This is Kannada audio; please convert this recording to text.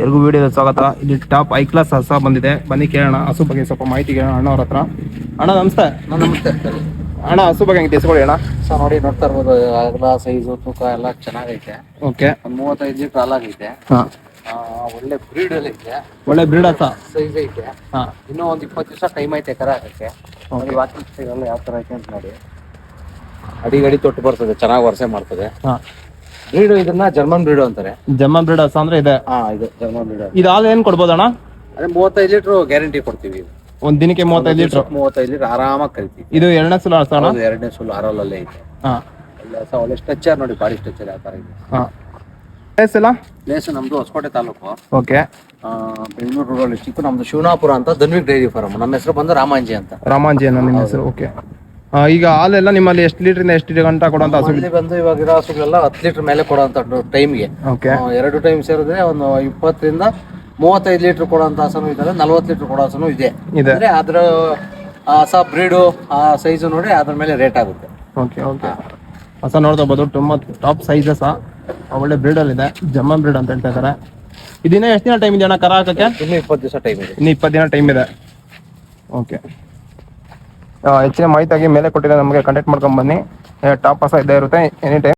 ಎಲ್ರಿಗೂ ವಿಡಿಯೋಗೆ ಸ್ವಾಗತ. ಇಲ್ಲಿ ಟಾಪ್ ಐ ಕ್ಲಾಸ್ ಹಸ ಬಂದಿದೆ, ಬನ್ನಿ ಕೇಳೋಣ ಹಸು ಬಗ್ಗೆ ಸ್ವಲ್ಪ ಮಾಹಿತಿ ಕೇಳೋಣ ಅಣ್ಣ ಅವ್ರ ಹತ್ರ. ಅಣ್ಣ ನಮಸ್ತೆ. ನಮಸ್ತೆ ಅಣ್ಣ ಹಸು ಬಗ್ಗೆ ಹೆಂಗೆ ತಿಳಿಸ್ಕೊಡಿ ಅಣ್ಣ. ಸರ್ ನೋಡಿ, ನೋಡ್ತಾ ಇರ್ಬೋದು, ಅಗಲ ಸೈಜು ತೂಕ ಎಲ್ಲ ಚೆನ್ನಾಗೈತೆ. ಓಕೆ, ಒಂದು 35 ಲೀಟರ್ ಹಾಲಾಗೈತೆ. ಹಾಂ, ಒಳ್ಳೆ ಬ್ರೀಡ್ ಅಲ್ಲಿ ಐತೆ, ಒಳ್ಳೆ ಬ್ರೀಡ್ ಹಸ. ಸೈಜ್ ಐತೆ. ಹಾಂ, ಇನ್ನೂ ಒಂದು 20 ದಿವಸ ಟೈಮ್ ಐತೆ ಕರ ಹಾಕಕ್ಕೆ. ಓಕೆ, ವಾಕಿಂಗ್ ಸ್ಟೈಲ್ ಎಲ್ಲ ಯಾವ ತರ ಐತೆ ಅಂತ ನೋಡಿ. ಅಡಿ ತೊಟ್ಟು ಬರ್ತದೆ, ಚೆನ್ನಾಗಿ ವರ್ಷೆ ಮಾಡ್ತದೆ. ಹಾಂ, ಬ್ರೀಡ್ ಇದನ್ನ ಜರ್ಮನ್ ಬ್ರೀಡ್ ಅಂತಾರೆ. ಜಮ್ಮನ್ ಬ್ರೀಡ್ ಹಸ ಅಂದ್ರೆ ಇದೆ. ಇದು ಜರ್ಮನ್ ಬ್ರೀಡ್. ಇದು ಹಾಲು ಏನು ಕೊಡ್ಬೋದಣ್ಣ? ಅದೇ 35 ಲೀಟರ್ ಗ್ಯಾರಂಟಿ ಕೊಡ್ತೀವಿ. ಒಂದು ದಿನಕ್ಕೆ 35 ಲೀಟರ್. 35 ಲೀಟರ್ ಆರಾಮಾಗಿ ಕರಿತೀವಿ. ಇದು ಎರಡನೇ ಸುಲ ಹಸ ಅಣ್ಣ? ಎರಡನೇ ಸುಳ್ಳು ಆರಲ್ಲೇ ಐತೆ. ಹಾಂ, ಒಳ್ಳೆ ಸ್ಟ್ರಕ್ಚರ್ ನೋಡಿ, ಬಾಡಿ ಸ್ಟ್ರಕ್ಚರ್ ಯಾವ ತರ ಇದೆ. ಹಾಂ, ಪ್ಲೇಸ್ ಎಲ್ಲ? ಪ್ಲೇಸ್ ನಮ್ದು Hosakote taluk, okay, Bengaluru rural district. ನಮ್ದು ಶಿವನಾಪುರ ಅಂತ, ಧನ್ವಿಕ್ ಡೈರಿ ಫಾರ್ಮ್. ನಮ್ಮ ಹೆಸರು ಬಂದು ರಾಮಾಂಜಿ ಅಂತ. ರಾಮಾಂಜಿ ಅನ್ನೋ ನಿಮ್ಮ ಹೆಸರು. ಓಕೆ, ಈಗ ಹಾಲೆಲ್ಲ ನಿಮ್ಮಲ್ಲಿ ಎಷ್ಟು ಲೀಟ್ರಿಂದ ಎಷ್ಟು ಗಂಟೆ ಕೊಡುವಂತ ಹಸು? ಇಲ್ಲಿ ಬಂದು ಇವಾಗ ಇರೋ ಹಸುಗಳೆಲ್ಲ 10 ಲೀಟರ್ ಮೇಲೆ ಕೊಡುವಂತ ಟೈಮ್ಗೆ. ಓಕೆ, 2 ಟೈಮ್ ಸೇರಿದ್ರೆ ಒಂದು 20 ರಿಂದ 35 ಲೀಟರ್ ಕೊಡುವಂತ ಹಸನು ಇದ್ದಾರೆ, 40 ಲೀಟರ್ ಕೊಡೋ ಹಸನು ಇದೆ. ಅಂದ್ರೆ ಅದ್ರ ಹಸ ಬ್ರೀಡು, ಆ ಸೈಜು ನೋಡಿ ಅದ್ರ ಮೇಲೆ ರೇಟ್ ಆಗುತ್ತೆ. Okay, okay. ಹಸ ನೋಡ್ತಾ ಹೋಗ್ಬೋದು, ತುಂಬ ಟಾಪ್ ಸೈಜ್ ಹಸ, ಒಳ್ಳೆ ಬ್ರೀಡಲ್ಲಿ ಇದೆ. ಜಮ್ಮನ್ ಬ್ರೀಡ್ ಅಂತ ಹೇಳ್ತಾ ಇದ್ದಾರೆ. ಇದನ್ನ ಎಷ್ಟು ದಿನ ಟೈಮ್ ಇದೆ ಅಣ್ಣ ಕರ ಹಾಕಕ್ಕೆ? ಇನ್ನು 20 ದಿವಸ ಟೈಮ್ ಇದೆ. ಇನ್ನು 20 ದಿನ ಟೈಮ್ ಇದೆ. ಓಕೆ, ಹೆಚ್ಚಿನ ಮಾಹಿತಿಯಾಗಿ ಮೇಲೆ ಕೊಟ್ಟಿರೋ ನಮಗೆ ಕಾಂಟ್ಯಾಕ್ಟ್ ಮಾಡ್ಕೊಂಡು ಬನ್ನಿ. ಟಾಪ್ ಹಸ ಇದ್ದೇ ಇರುತ್ತೆ ಎನಿ ಟೈಮ್.